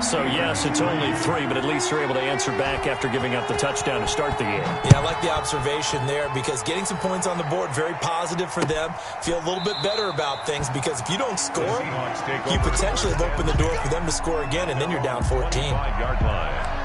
So, yes, it's only 3, but at least they're able to answer back after giving up the touchdown to start the game. Yeah, I like the observation there because getting some points on the board, very positive for them. Feel a little bit better about things because if you don't score, you potentially have opened the door for them to score again, and then you're down 14. 5-yard line.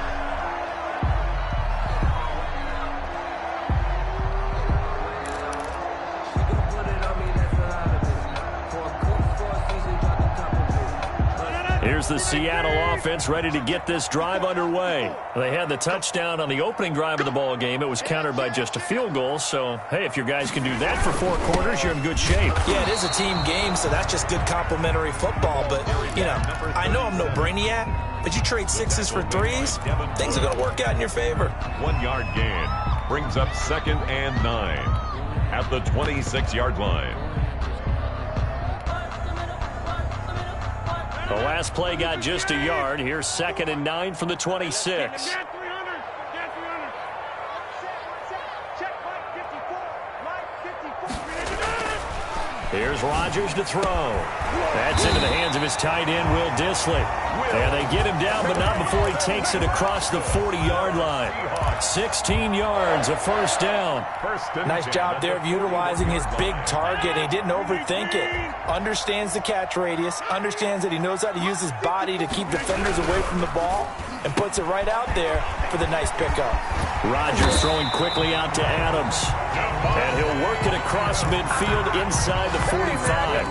Here's the Seattle offense ready to get this drive underway. They had the touchdown on the opening drive of the ball game. It was countered by just a field goal. So, hey, if your guys can do that for 4 quarters, you're in good shape. Yeah, it is a team game, so that's just good complimentary football. But, you know, I know I'm no brainiac, but you trade 6s for 3s, things are going to work out in your favor. 1-yard gain brings up 2nd and 9 at the 26-yard line. The last play got just a yard. Here's 2nd and 9 from the 26. Here's Rodgers to throw. That's into the hands of his tight end, Will Dissly. And they get him down, but not before he takes it across the 40-yard line. 16 yards, a first down. Nice job there of utilizing his big target. He didn't overthink it. Understands the catch radius, understands that he knows how to use his body to keep defenders away from the ball, and puts it right out there for the nice pickup. Rodgers throwing quickly out to Adams. And he'll work it across midfield inside the 45.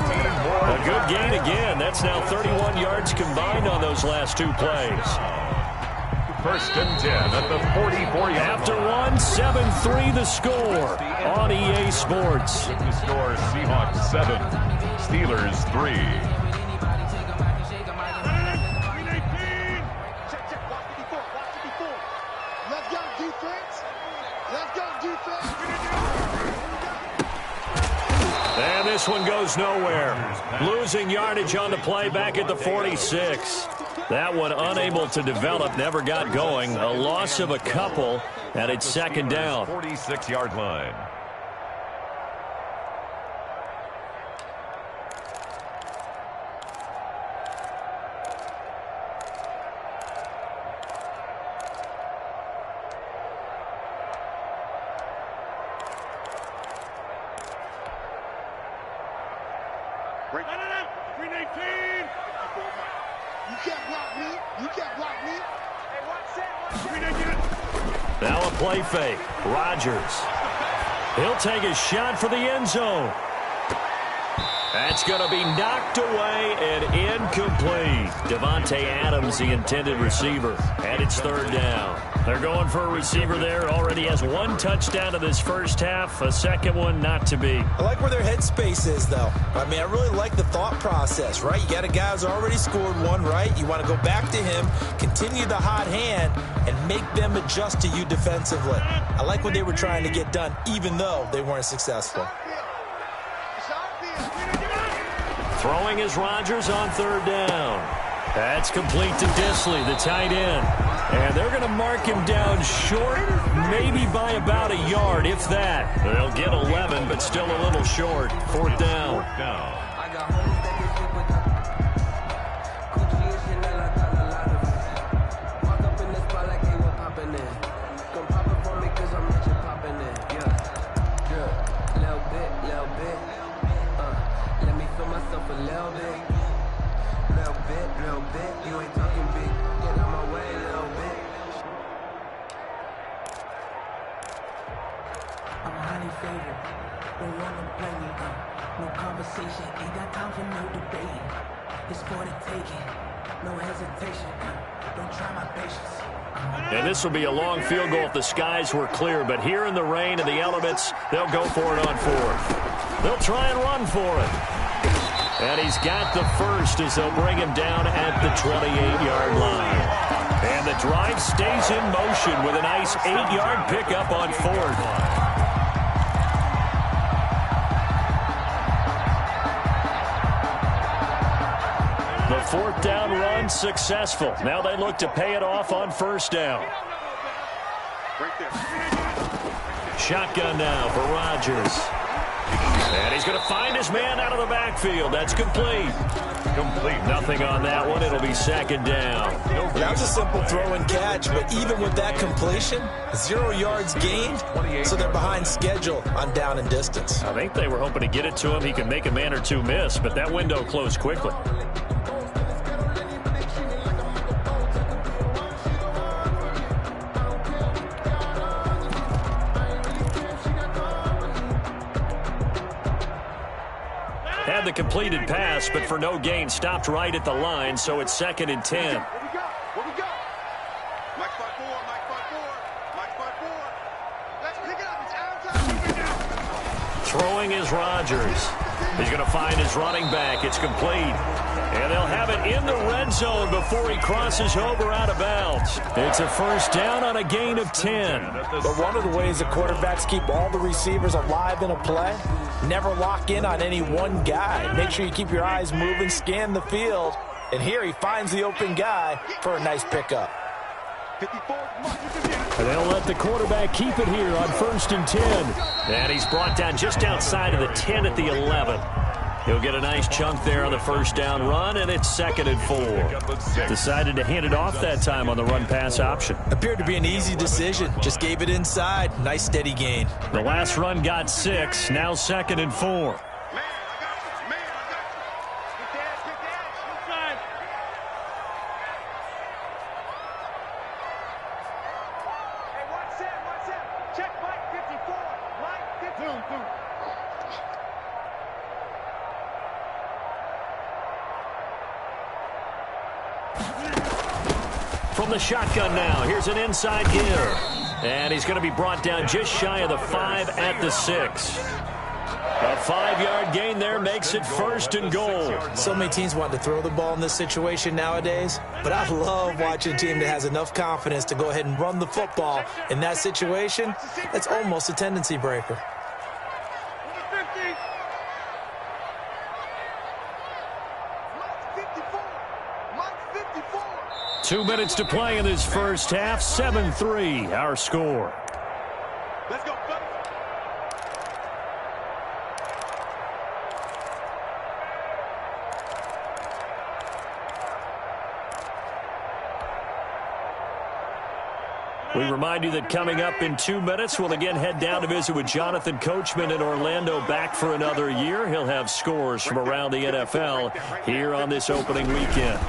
A good gain again. That's now 31 yards combined on those last 2 plays. 1st and 10 at the 44-yard line. After 1, 7-3 the score on EA Sports. With the score, Seahawks 7, Steelers 3. And this one goes nowhere. Losing yardage on the play back at the 46. That one unable to develop, never got going. A loss of a couple, and it's 2nd down. 46-yard line. Now a play fake. Rodgers. He'll take a shot for the end zone. That's going to be knocked away and incomplete. Devontae Adams, the intended receiver, and it's 3rd down. They're going for a receiver there. Already has 1 touchdown in this first half. A second one not to be. I like where their headspace is, though. I mean, I really like the thought process, right? You got a guy who's already scored 1, right? You want to go back to him, continue the hot hand, and make them adjust to you defensively. I like what they were trying to get done, even though they weren't successful. Throwing is Rodgers on 3rd down. That's complete to Dissly, the tight end. And they're going to mark him down short, maybe by about a yard, if that. They'll get 11, but still a little short. 4th down. 4th down. And this will be a long field goal if the skies were clear. But here in the rain and the elements, they'll go for it on 4th. They'll try and run for it. And he's got the first as they'll bring him down at the 28-yard line. And the drive stays in motion with a nice 8-yard pickup on 4th. The 4th down run successful. Now they look to pay it off on 1st down. Shotgun now for Rodgers. And he's going to find his man out of the backfield. That's complete. Complete. Nothing on that one. It'll be second down. That was a simple throw and catch, but even with that completion, 0 yards gained, so they're behind schedule on down and distance. I think they were hoping to get it to him. He could make a man or two miss, but that window closed quickly. Had the completed pass, but for no gain, stopped right at the line, so it's 2nd and 10. What we got? Mike 5-4, Mike 5-4, Mike 5-4. Let's pick it up. It's out. Throwing is Rodgers. He's going to find his running back. It's complete. And they'll have it in the red zone before he crosses over out of bounds. It's a first down on a gain of 10. But one of the ways the quarterbacks keep all the receivers alive in a play, never lock in on any one guy. Make sure you keep your eyes moving, scan the field. And here he finds the open guy for a nice pickup. 54. And they'll let the quarterback keep it here on 1st and 10. And he's brought down just outside of the 10 at the 11. He'll get a nice chunk there on the first down run, and it's 2nd and 4. Decided to hand it off that time on the run-pass option. Appeared to be an easy decision. Just gave it inside. Nice steady gain. The last run got 6. Now 2nd and 4. From the shotgun now, here's an inside give. And he's going to be brought down just shy of the 5 at the 6. A 5-yard gain there makes it 1st and goal. So many teams want to throw the ball in this situation nowadays, but I love watching a team that has enough confidence to go ahead and run the football. In that situation, that's almost a tendency breaker. 2 minutes to play in this first half. 7-3, our score. Let's go, buddy. We remind you that coming up in 2 minutes, we'll again head down to visit with Jonathan Coachman in Orlando, back for another year. He'll have scores from around the NFL here on this opening weekend.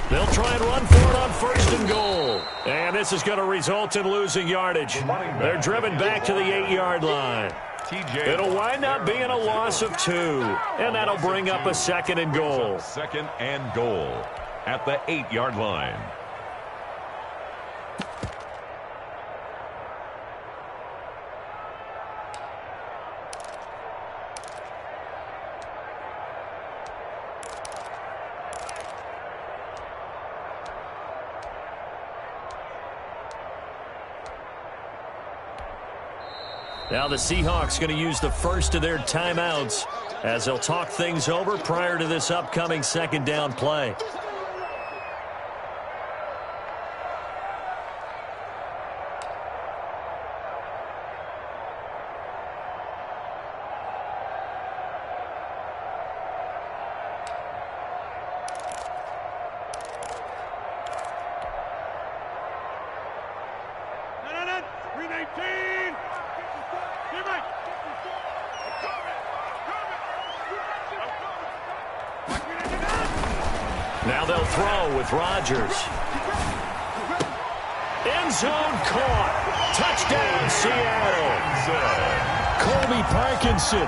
They'll try and run for it on 1st and goal. And this is going to result in losing yardage. They're driven back to the 8-yard line. It'll wind up being a loss of 2. And that'll bring up a 2nd and goal. 2nd and goal at the 8-yard line. Now the Seahawks going to use the first of their timeouts as they'll talk things over prior to this upcoming 2nd down play. Now they'll throw with Rodgers. End zone caught. Touchdown, Seattle. Colby Parkinson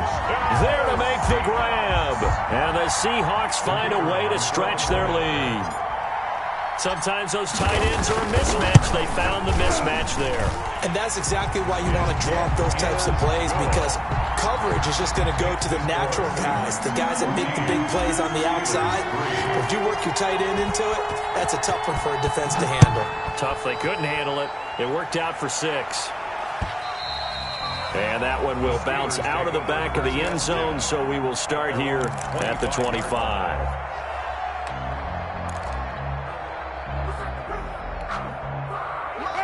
there to make the grab. And the Seahawks find a way to stretch their lead. Sometimes those tight ends are a mismatch. They found the mismatch there. And that's exactly why you want to draw up those types of plays, because coverage is just going to go to the natural guys, the guys that make the big plays on the outside. But if you work your tight end into it, that's a tough one for a defense to handle. Tough. They couldn't handle it. It worked out for 6. And that one will bounce out of the back of the end zone, so we will start here at the 25.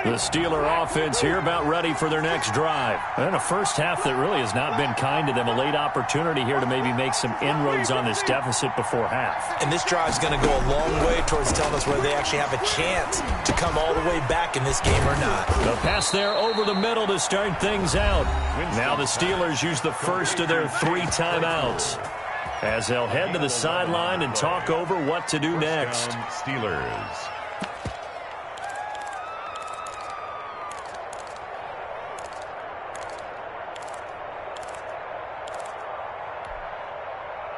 The Steeler offense here about ready for their next drive. And a first half that really has not been kind to them. A late opportunity here to maybe make some inroads on this deficit before half. And this drive's going to go a long way towards telling us whether they actually have a chance to come all the way back in this game or not. The pass there over the middle to start things out. Now the Steelers use the first of their 3 timeouts as they'll head to the sideline and talk over what to do next. Steelers.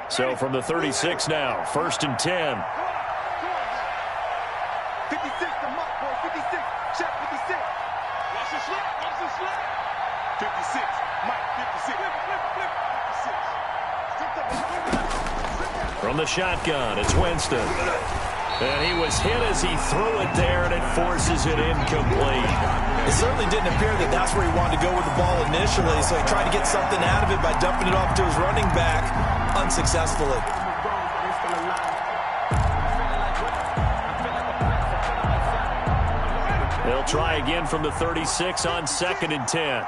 So from the 36 now, 1st and 10. 56 to Mike, boy, 56. Check 56. Watch the slip, watch the slip. 56, Mike, 56. Flip. From the shotgun, it's Winston. And he was hit as he threw it there, and it forces it incomplete. It certainly didn't appear that that's where he wanted to go with the ball initially, so he tried to get something out of it by dumping it off to his running back unsuccessfully. They'll try again from the 36 on 2nd and 10.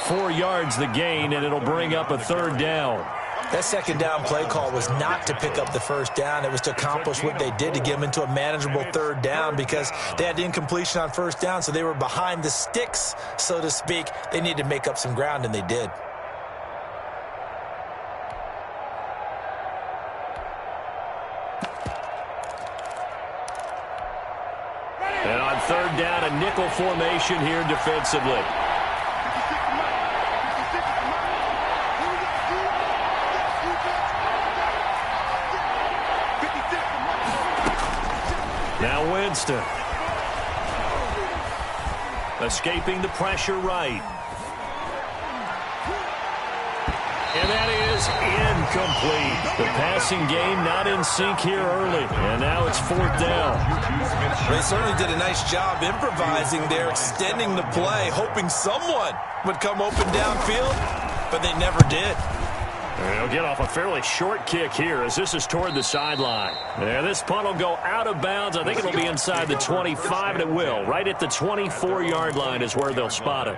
4 yards the gain, and it'll bring up a 3rd down. That 2nd down play call was not to pick up the 1st down. It was to accomplish what they did to get them into a manageable 3rd down because they had the incompletion on 1st down, so they were behind the sticks, so to speak. They needed to make up some ground, and they did. And on 3rd down, a nickel formation here defensively. Now Winston. Escaping the pressure right. And that is incomplete. The passing game not in sync here early. And now it's 4th down. They certainly did a nice job improvising there, extending the play, hoping someone would come open downfield, but they never did. They'll get off a fairly short kick here as this is toward the sideline. And this punt will go out of bounds. I think it'll be inside the 25, and it will. Right at the 24-yard line is where they'll spot it.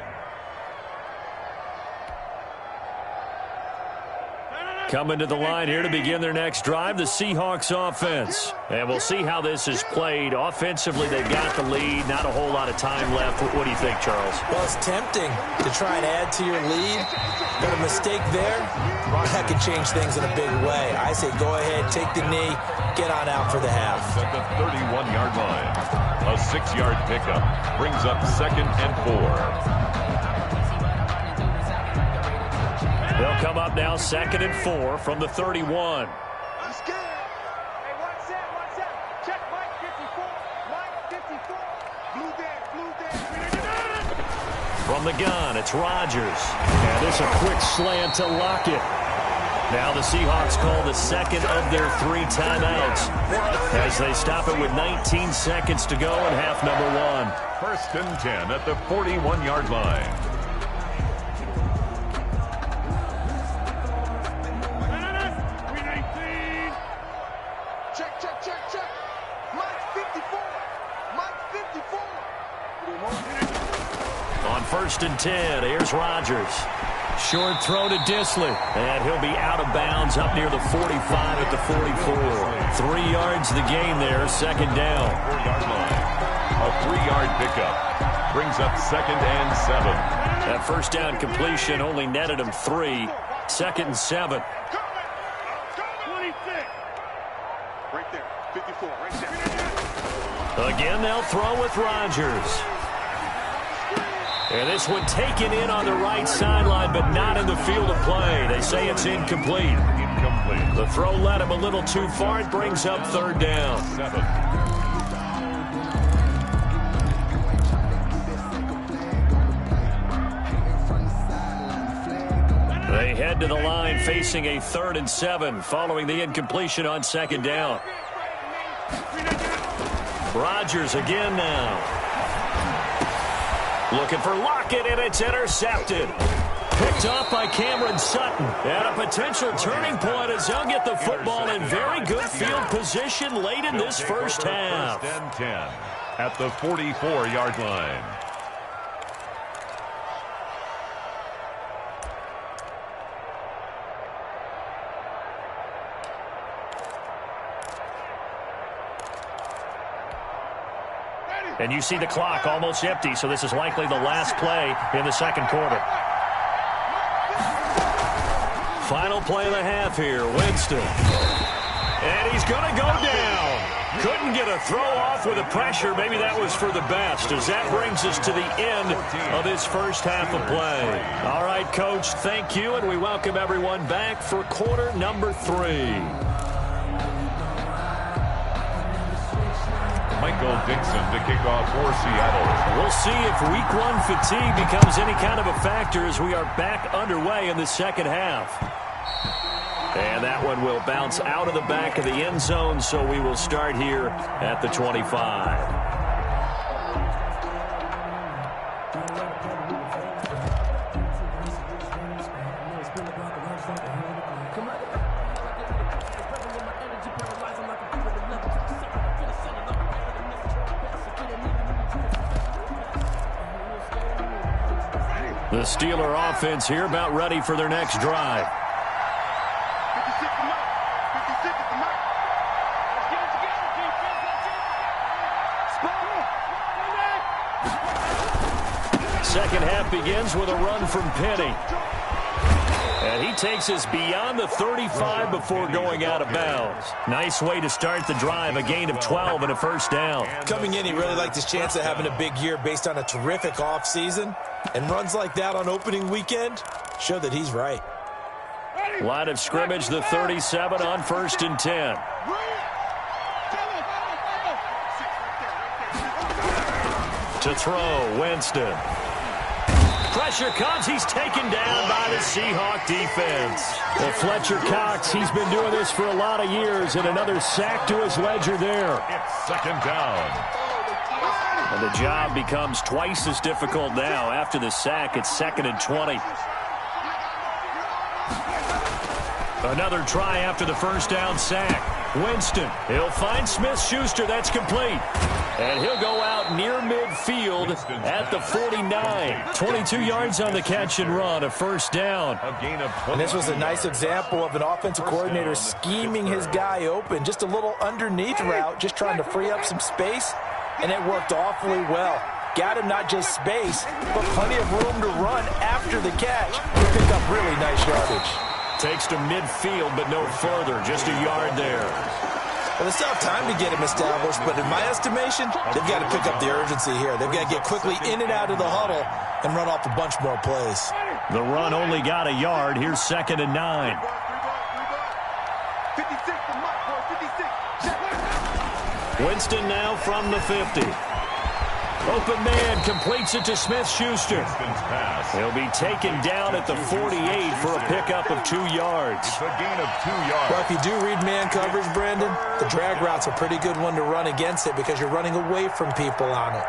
Coming to the line here to begin their next drive, the Seahawks offense. And we'll see how this is played. Offensively, they've got the lead. Not a whole lot of time left. What do you think, Charles? Well, it's tempting to try and add to your lead, but a mistake there, that could change things in a big way. I say go ahead, take the knee, get on out for the half. At the 31-yard line, a 6-yard pickup brings up 2nd and 4. They'll come up now 2nd and 4 from the 31. I'm scared. Hey, watch that. Check Mike 54. Blue there. From the gun, it's Rodgers. And this a quick slant to Lockett. Now the Seahawks call the 2nd of their 3 timeouts as they stop it with 19 seconds to go in half number 1. 1st and 10 at the 41-yard line. Check. Mike 54. On 1st and 10, here's Rodgers. Short throw to Disley. And he'll be out of bounds up near the 45 at the 44. 3 yards the gain there, 2nd down. 4-yard line. A 3-yard pickup brings up 2nd and 7. That 1st down completion only netted him 3. 2nd and 7. 26. Right there. 54. Right there. Again, they'll throw with Rodgers. And this one taken in on the right sideline, but not in the field of play. They say it's incomplete. The throw led him a little too far. It brings up 3rd down. 7. They head to the line facing a 3rd and 7 following the incompletion on 2nd down. Rodgers again now. Looking for Lockett, and it's intercepted. Picked off by Cameron Sutton. And a potential turning point as they'll get the football in very good field position late in this first half. First and 10 at the 44-yard line. And you see the clock almost empty, so this is likely the last play in the second quarter. Final play of the half here, Winston. And he's going to go down. Couldn't get a throw off with the pressure. Maybe that was for the best, as that brings us to the end of this first half of play. All right, Coach, thank you, and we welcome everyone back for quarter number 3. Michael Dixon to kick off for Seattle. We'll see if week 1 fatigue becomes any kind of a factor as we are back underway in the second half. And that one will bounce out of the back of the end zone, so we will start here at the 25. The Steeler offense here about ready for their next drive. 56 is the mark. 56 is the mark. Let's get it together, defense. Let's get it. Second half begins with a run from Penny. And he takes us beyond the 35 before going out of bounds. Nice way to start the drive, a gain of 12 and a first down. Coming in, he really liked his chance of having a big year based on a terrific offseason. And runs like that on opening weekend show that he's right. Line of scrimmage, the 37 on 1st and 10. To throw, Winston. Pressure comes. He's taken down by the Seahawk defense. Well, Fletcher Cox, he's been doing this for a lot of years, and another sack to his ledger there. It's second down. And the job becomes twice as difficult now. After the sack, it's 2nd and 20. Another try after the first down sack. Winston, he'll find Smith-Schuster. That's complete. And he'll go out near midfield at the 49. 22 yards on the catch and run, a first down. And this was a nice example of an offensive coordinator scheming his guy open. Just a little underneath route, just trying to free up some space. And it worked awfully well. Got him not just space, but plenty of room to run after the catch to pick up really nice yardage. Takes to midfield, but no further. Just a yard there. Well, they still have time to get him established, but in my estimation, they've got to pick up the urgency here. They've got to get quickly in and out of the huddle and run off a bunch more plays. The run only got a yard. Here's 2nd and 9. 56 the mark, boy. 56. Winston now from the 50. Open man completes it to Smith-Schuster. He'll be taken down at the 48 for a pickup of 2 yards. It's a gain of 2 yards. Well, if you do read man coverage, Brandon, the drag route's a pretty good one to run against it because you're running away from people on it.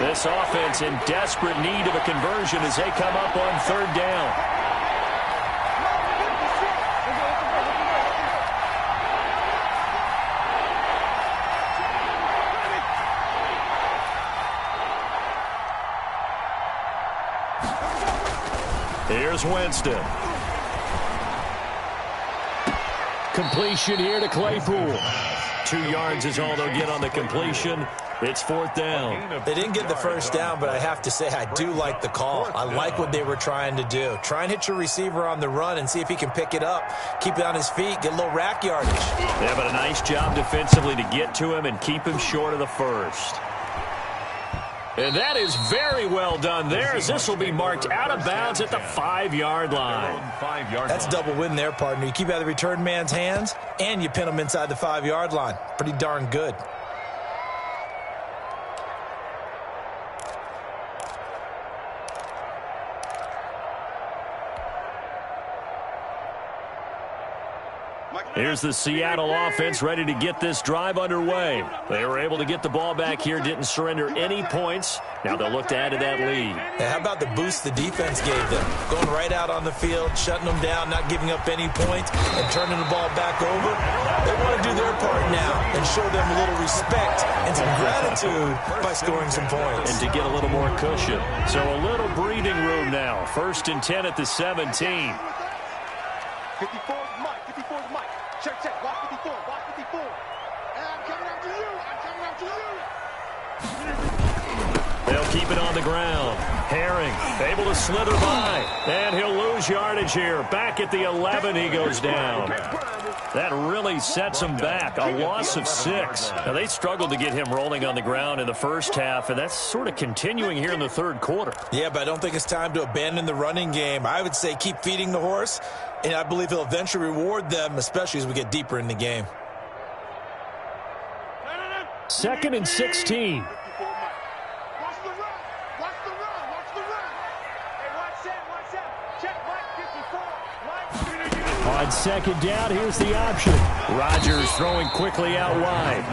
This offense in desperate need of a conversion as they come up on 3rd down. Here's Winston. Completion here to Claypool. 2 yards is all they'll get on the completion. It's 4th down. They didn't get the first down, but I have to say I do like the call. I like what they were trying to do. Try and hit your receiver on the run and see if he can pick it up. Keep it on his feet. Get a little rack yardage. Yeah, but a nice job defensively to get to him and keep him short of the first. And that is very well done there, as this will be marked out of bounds at the 5-yard line. That's a double win there, partner. You keep out of the return man's hands, and you pin him inside the 5-yard line. Pretty darn good. Mike Here's the Seattle offense ready to get this drive underway. They were able to get the ball back here, didn't surrender any points. Now they'll look to add to that lead. Hey, how about the boost the defense gave them? Going right out on the field, shutting them down, not giving up any points, and turning the ball back over. They want to do their part now and show them a little respect and some gratitude by scoring some points. And to get a little more cushion. So a little breathing room now. 1st and 10 at the 17. 54 is Mike. 54 is Mike. Check, check. Watch 54. Watch 54. And I'm coming after you. I'm coming after you. They'll keep it on the ground. Herring able to slither by. And he'll lose yardage here. Back at the 11, he goes down. That really sets him back. A loss of 6. Now, they struggled to get him rolling on the ground in the first half, and that's sort of continuing here in the third quarter. Yeah, but I don't think it's time to abandon the running game. I would say keep feeding the horse, and I believe he'll eventually reward them, especially as we get deeper in the game. 2nd and 16. Watch the run. Watch the run. Watch the run. Hey, watch that. Watch that. Check Mike 54. Mike. On 2nd down, here's the option. Rodgers throwing quickly out wide.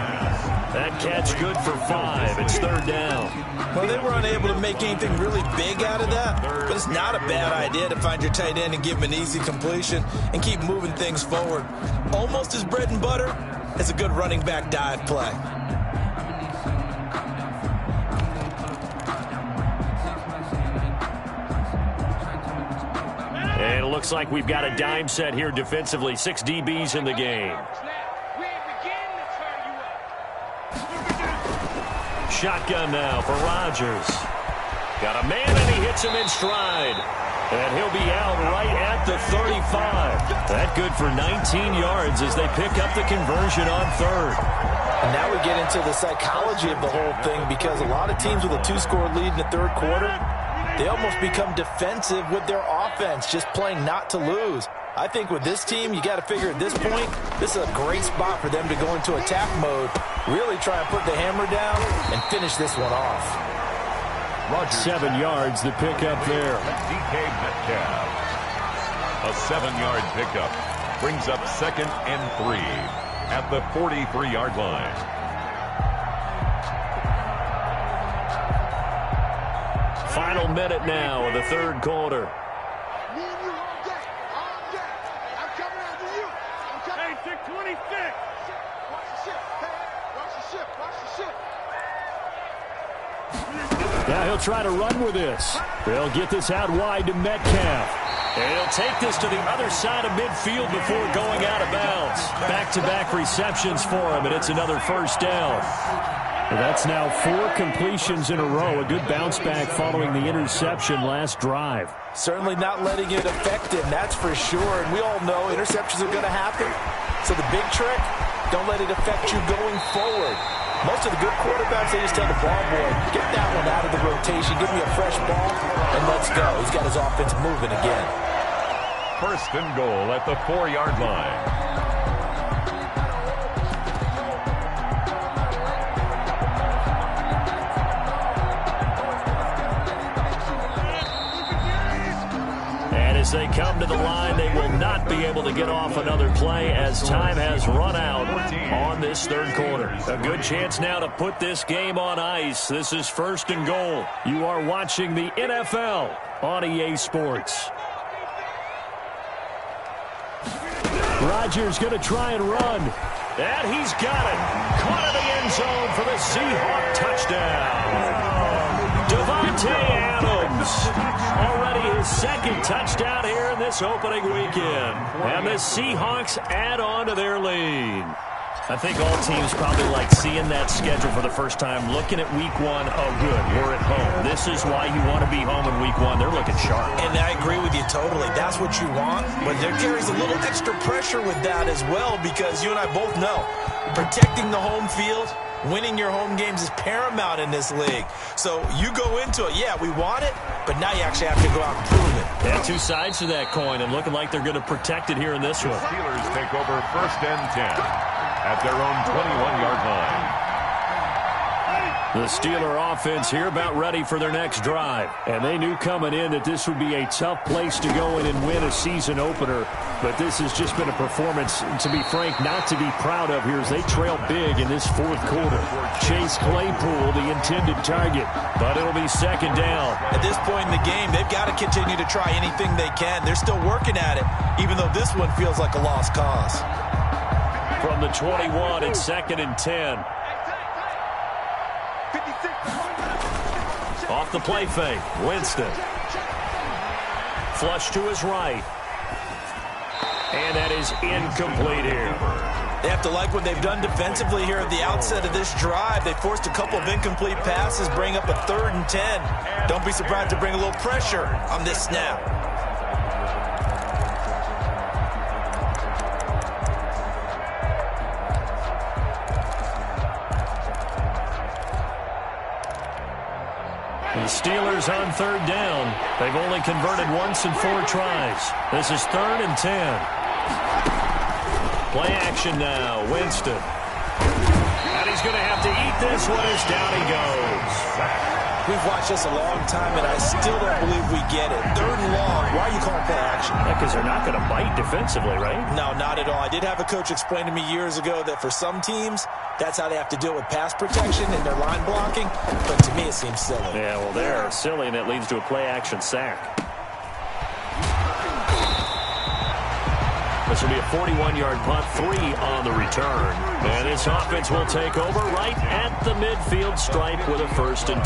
That catch good for 5. It's 3rd down. Well, they were unable to make anything really big out of that, but it's not a bad idea to find your tight end and give him an easy completion and keep moving things forward. Almost as bread and butter as a good running back dive play. And it looks like we've got a dime set here defensively. 6 DBs in the game. Shotgun now for Rodgers. Got a man, and he hits him in stride. And he'll be out right at the 35. That good for 19 yards as they pick up the conversion on 3rd. And now we get into the psychology of the whole thing, because a lot of teams with a 2-score lead in the third quarter, they almost become defensive with their offense, just playing not to lose. I think with this team, you got to figure at this point, this is a great spot for them to go into attack mode, really try and put the hammer down and finish this one off. 7 yards the pickup there. DK Metcalf. A 7-yard pickup brings up 2nd and 3 at the 43-yard line. Final minute now of the third quarter. Me and you all day. All day. I'm coming after you. I'm coming. Hey, 626. Watch the ship. Hey, watch the ship. Watch the ship. Now he'll try to run with this. They'll get this out wide to Metcalf. And he'll take this to the other side of midfield before going out of bounds. Back-to-back receptions for him, and it's another first down. Well, that's now 4 completions in a row. A good bounce back following the interception last drive. Certainly not letting it affect him, that's for sure. And we all know interceptions are going to happen. So the big trick, don't let it affect you going forward. Most of the good quarterbacks, they just tell the ball boy, get that one out of the rotation, give me a fresh ball, and let's go. He's got his offense moving again. 1st and goal at the 4-yard line. As they come to the line, they will not be able to get off another play as time has run out on this third quarter. A good chance now to put this game on ice. This is 1st and goal. You are watching the NFL on EA Sports. Rodgers going to try and run. And he's got it. Caught in the end zone for the Seahawk touchdown. Devontae Adams, already his 2nd touchdown here in this opening weekend. And the Seahawks add on to their lead. I think all teams probably like seeing that schedule for the first time, looking at week 1. Oh, good, we're at home. This is why you want to be home in week 1. They're looking sharp. And I agree with you totally. That's what you want. But there carries a little extra pressure with that as well, because you and I both know protecting the home field, winning your home games is paramount in this league. So you go into it, yeah, we want it, but now you actually have to go out and prove it. Yeah, 2 sides to that coin, and looking like they're going to protect it here in this one. Steelers take over 1st and 10 at their own 21-yard line. The Steeler offense here about ready for their next drive. And they knew coming in that this would be a tough place to go in and win a season opener. But this has just been a performance, to be frank, not to be proud of here as they trail big in this fourth quarter. Chase Claypool, the intended target, but it'll be second down. At this point in the game, they've got to continue to try anything they can. They're still working at it, even though this one feels like a lost cause. From the 21, it's 2nd and 10. Off the play fake, Winston. Flush to his right. And that is incomplete here. They have to like what they've done defensively here at the outset of this drive. They forced a couple of incomplete passes, bring up a 3rd and 10. Don't be surprised to bring a little pressure on this snap. The Steelers on 3rd down. They've only converted once in 4 tries. This is 3rd and 10. Play action now. Winston. And he's going to have to eat this one as down he goes. We've watched this a long time, and I still don't believe we get it. 3rd and long. Why are you calling play action? Because they're not going to bite defensively, right? No, not at all. I did have a coach explain to me years ago that for some teams, that's how they have to deal with pass protection and their line blocking. But to me, it seems silly. Yeah, well, they're silly, and that leads to a play-action sack. This will be a 41-yard punt, 3 on the return. And this offense will take over right at the midfield stripe with a 1st and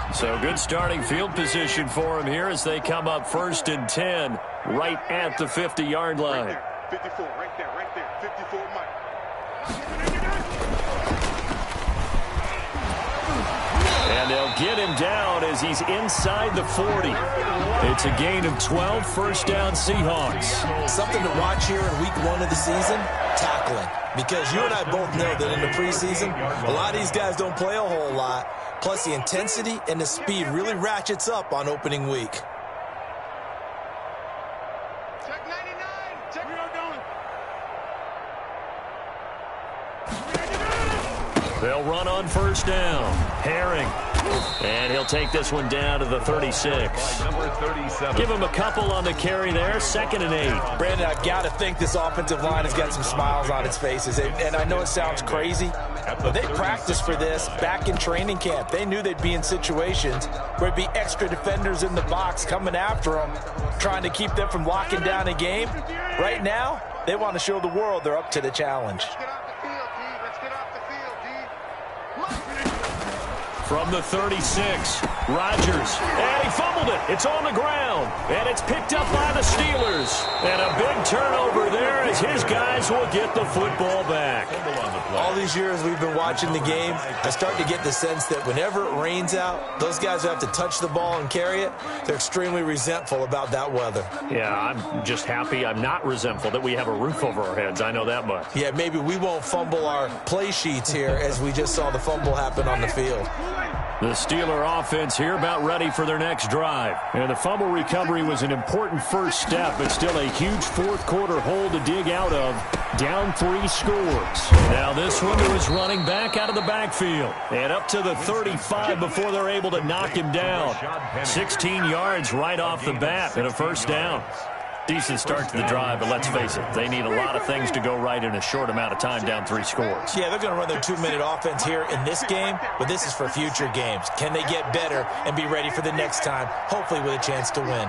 10. So good starting field position for them here as they come up 1st and 10 right at the 50-yard line. 54, right there, 54, Mike. And they'll get him down as he's inside the 40. It's a gain of 12, 1st down Seahawks. Something to watch here in week 1 of the season, tackling. Because you and I both know that in the preseason, a lot of these guys don't play a whole lot. Plus the intensity and the speed really ratchets up on opening week. Check 99. Check what I'm doing. They'll run on 1st down. Herring. And he'll take this one down to the 36. Number 37. Give him a couple on the carry there. 2nd and 8. Brandon, I've got to think this offensive line has got some smiles on its faces. And I know it sounds crazy, but they practiced for this back in training camp. They knew they'd be in situations where there'd be extra defenders in the box coming after them, trying to keep them from locking down a game. Right now, they want to show the world they're up to the challenge. From the 36, Rodgers. And he fumbled it. It's on the ground. And it's picked up by the Steelers. And a big turnover there as his guys will get the football back. All these years we've been watching the game, I start to get the sense that whenever it rains out, those guys who have to touch the ball and carry it, they're extremely resentful about that weather. Yeah, I'm just happy I'm not resentful that we have a roof over our heads. I know that much. Yeah, maybe we won't fumble our play sheets here as we just saw the fumble happen on the field. The Steeler offense here about ready for their next drive. And the fumble recovery was an important first step, but still a huge fourth quarter hole to dig out of. Down 3 scores. Now this one to his running back out of the backfield. And up to the 35 before they're able to knock him down. 16 yards right off the bat and a 1st down. Decent start to the drive, but let's face it, they need a lot of things to go right in a short amount of time, down 3 scores. Yeah, they're going to run their 2-minute offense here in this game, but this is for future games. Can they get better and be ready for the next time, hopefully with a chance to win?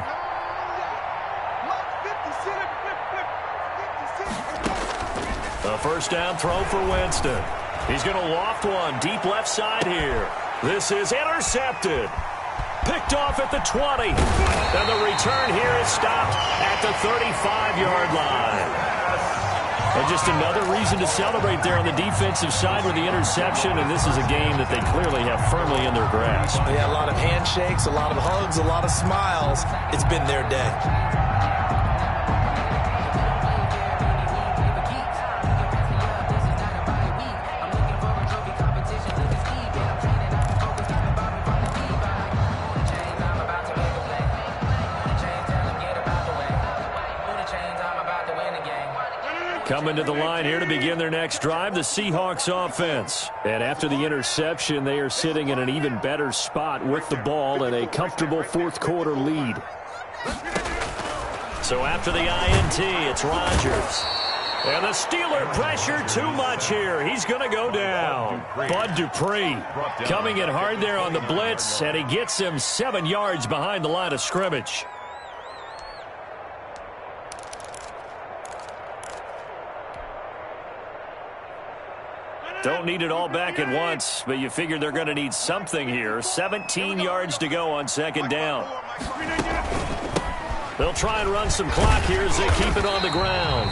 A 1st down throw for Winston. He's going to loft one deep left side here. This is intercepted. Picked off at the 20. And the return here is stopped at the 35-yard line. And just another reason to celebrate there on the defensive side with the interception. And this is a game that they clearly have firmly in their grasp. Yeah, a lot of handshakes, a lot of hugs, a lot of smiles. It's been their day. Coming to the line here to begin their next drive, the Seahawks offense. And after the interception, they are sitting in an even better spot with the ball and a comfortable fourth quarter lead. So after the INT, it's Rodgers. And the Steeler pressure too much here. He's going to go down. Bud Dupree coming in hard there on the blitz, and he gets him 7 yards behind the line of scrimmage. Don't need it all back at once, but you figure they're going to need something here. 17 yards to go on second down. They'll try and run some clock here as they keep it on the ground.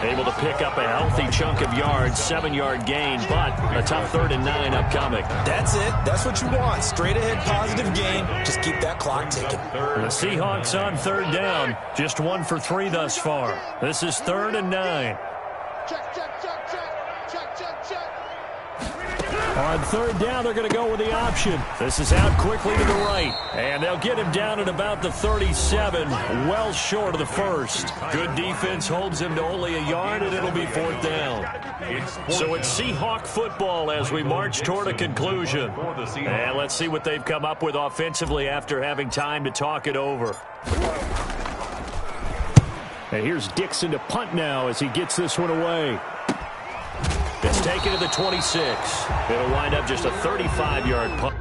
Able to pick up a healthy chunk of yards, 7-yard gain, but a tough 3rd and 9 upcoming. That's it. That's what you want. Straight ahead positive gain. Just keep that clock ticking. The Seahawks on 3rd down. Just 1 for 3 thus far. This is 3rd and 9. Check, check, check, check. Check, check, check. On 3rd down, they're going to go with the option. This is out quickly to the right. And they'll get him down at about the 37, well short of the first. Good defense holds him to only a yard, and it'll be 4th down. So it's Seahawk football as we march toward a conclusion. And let's see what they've come up with offensively after having time to talk it over. And here's Dixon to punt now as he gets this one away. It's taken to the 26. It'll wind up just a 35-yard punt.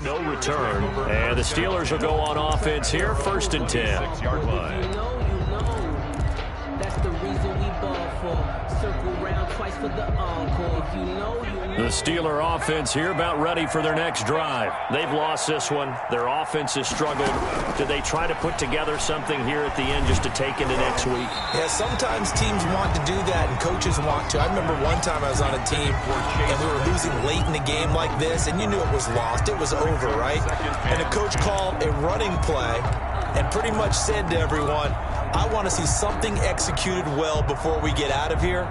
No return. And the Steelers will go on offense here, 1st and 10. 6-yard line. That's the reason we ball for. Circle round twice for the encore. If you know, you know. The Steeler offense here about ready for their next drive. They've lost this one. Their offense has struggled. Did they try to put together something here at the end just to take into next week? Yeah, sometimes teams want to do that and coaches want to. I remember one time I was on a team and we were losing late in the game like this, and you knew it was lost. It was over, right? And the coach called a running play and pretty much said to everyone, I want to see something executed well before we get out of here.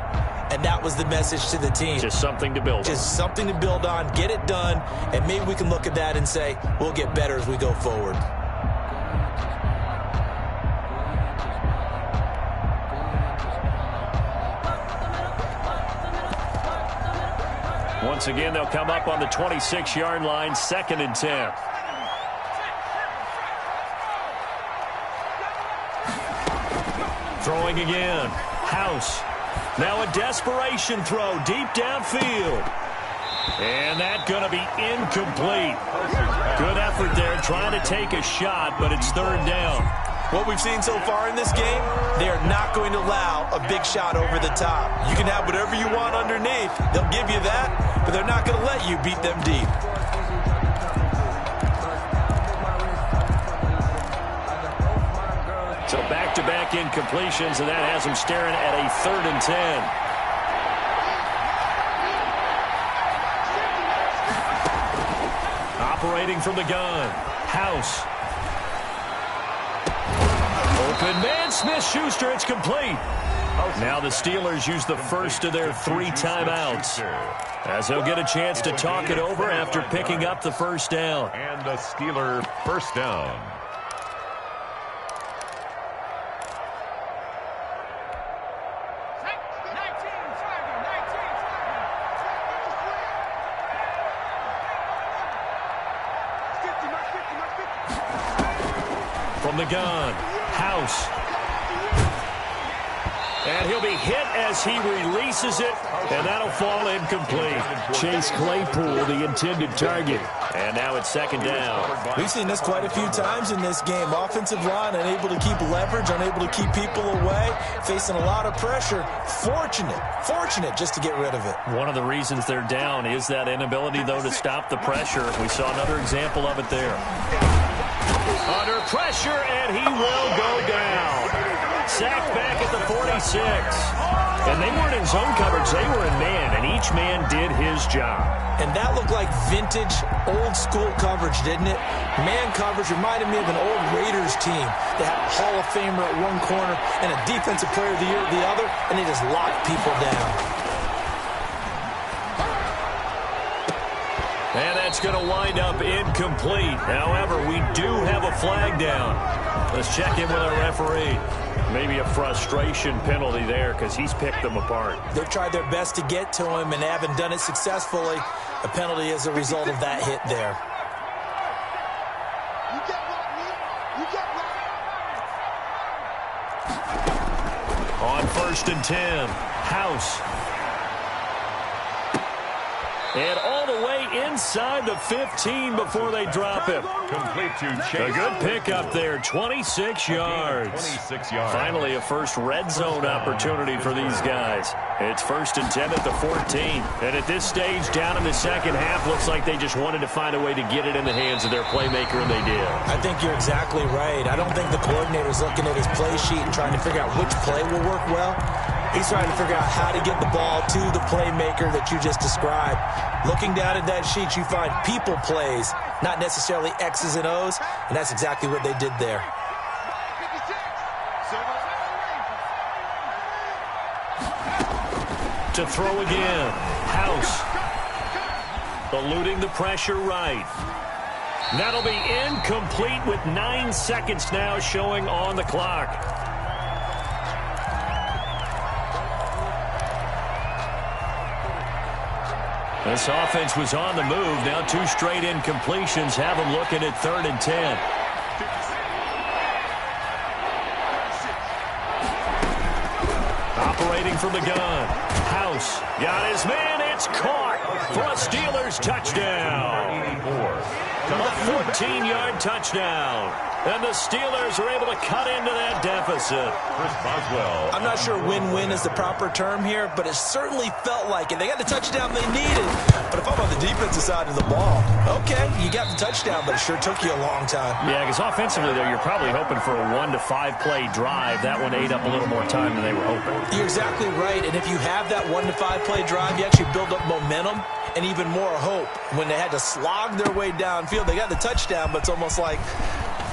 And that was the message to the team. Just something to build on. Just something to build on, get it done, and maybe we can look at that and say, we'll get better as we go forward. Once again, they'll come up on the 26-yard line, 2nd and 10. Throwing again. House. Now a desperation throw deep downfield. And that's going to be incomplete. Good effort there trying to take a shot, but it's 3rd down. What we've seen so far in this game, they are not going to allow a big shot over the top. You can have whatever you want underneath. They'll give you that, but they're not going to let you beat them deep. So back-to-back incompletions, and that has them staring at a 3rd and 10. Operating from the gun. House. Open man, Smith-Schuster, it's complete. Now the Steelers use the first of their 3 timeouts, as they'll get a chance to talk it over after picking up the 1st down. And the Steeler 1st down. From the gun, House. And he'll be hit as he releases it, and that'll fall incomplete. Chase Claypool, the intended target. And now it's 2nd down. We've seen this quite a few times in this game. Offensive line unable to keep leverage, unable to keep people away, facing a lot of pressure. Fortunate just to get rid of it. One of the reasons they're down is that inability, though, to stop the pressure. We saw another example of it there. Under pressure, and he will go down. sacked back at the 46. And they weren't in zone coverage. They were in man, and each man did his job. And that looked like vintage, old-school coverage, didn't it? Man coverage reminded me of an old Raiders team. They had a Hall of Famer at one corner and a Defensive Player of the Year at the other, and they just locked people down. And that's going to wind up incomplete. However, we do have a flag down. Let's check in with our referee. Maybe a frustration penalty there because he's picked them apart. They've tried their best to get to him and haven't done it successfully. A penalty as a result of that hit there. You get right, man. You get right. On 1st and 10, House. And all the way inside the 15 before they drop him. Complete to Chase. A good pickup there, 26 yards. 26 yards. Finally, a first red zone opportunity for these guys. It's 1st and 10 at the 14. And at this stage, down in the second half, looks like they just wanted to find a way to get it in the hands of their playmaker, and they did. I think you're exactly right. I don't think the coordinator's looking at his play sheet and trying to figure out which play will work well. He's trying to figure out how to get the ball to the playmaker that you just described. Looking down at that sheet, you find people plays, not necessarily X's and O's, and that's exactly what they did there. To throw again, House. Eluding the pressure right. That'll be incomplete with 9 seconds now showing on the clock. This offense was on the move. Now 2 straight incompletions have them looking at 3rd and 10. Operating from the gun. House got his man. It's caught for a Steelers touchdown. 84. A 14-yard touchdown. And the Steelers are able to cut into that deficit. Chris Boswell. I'm not sure win-win is the proper term here, but it certainly felt like it. They got the touchdown they needed. But if I'm on the defensive side of the ball, okay, you got the touchdown, but it sure took you a long time. Yeah, because offensively, though, you're probably hoping for a 1 to 5 play drive. That one ate up a little more time than they were hoping. You're exactly right, and if you have that 1 to 5 play drive, you actually build up momentum and even more hope. When they had to slog their way downfield, they got the touchdown, but it's almost like,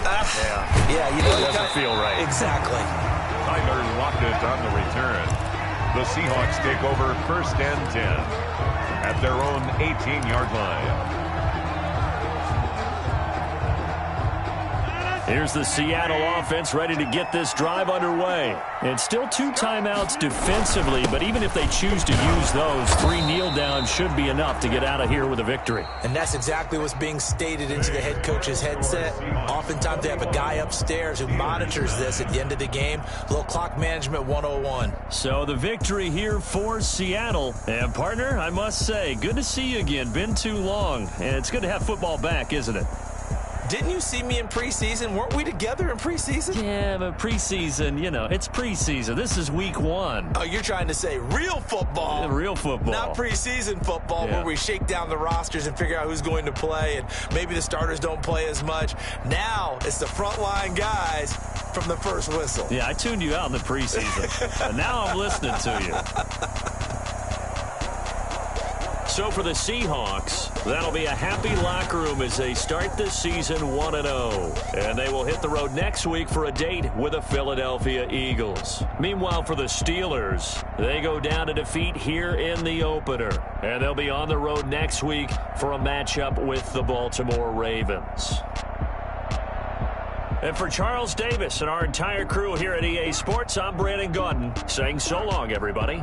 yeah, you know, it doesn't feel right. Exactly. Tyler Lockett on the return. The Seahawks take over 1st and 10 at their own 18-yard line. Here's the Seattle offense ready to get this drive underway. And still 2 timeouts defensively, but even if they choose to use those, 3 kneel downs should be enough to get out of here with a victory. And that's exactly what's being stated into the head coach's headset. Oftentimes they have a guy upstairs who monitors this at the end of the game. A little clock management 101. So the victory here for Seattle. And partner, I must say, good to see you again. Been too long. And it's good to have football back, isn't it? Didn't you see me in preseason? Weren't we together in preseason? Yeah, but preseason, you know, it's preseason. This is week 1. Oh, you're trying to say real football. Real football. Not preseason football, yeah, where we shake down the rosters and figure out who's going to play, and maybe the starters don't play as much. Now it's the frontline guys from the first whistle. Yeah, I tuned you out in the preseason. And now I'm listening to you. So for the Seahawks, that'll be a happy locker room as they start the season 1-0. And they will hit the road next week for a date with the Philadelphia Eagles. Meanwhile, for the Steelers, they go down to defeat here in the opener. And they'll be on the road next week for a matchup with the Baltimore Ravens. And for Charles Davis and our entire crew here at EA Sports, I'm Brandon Gaudin saying so long, everybody.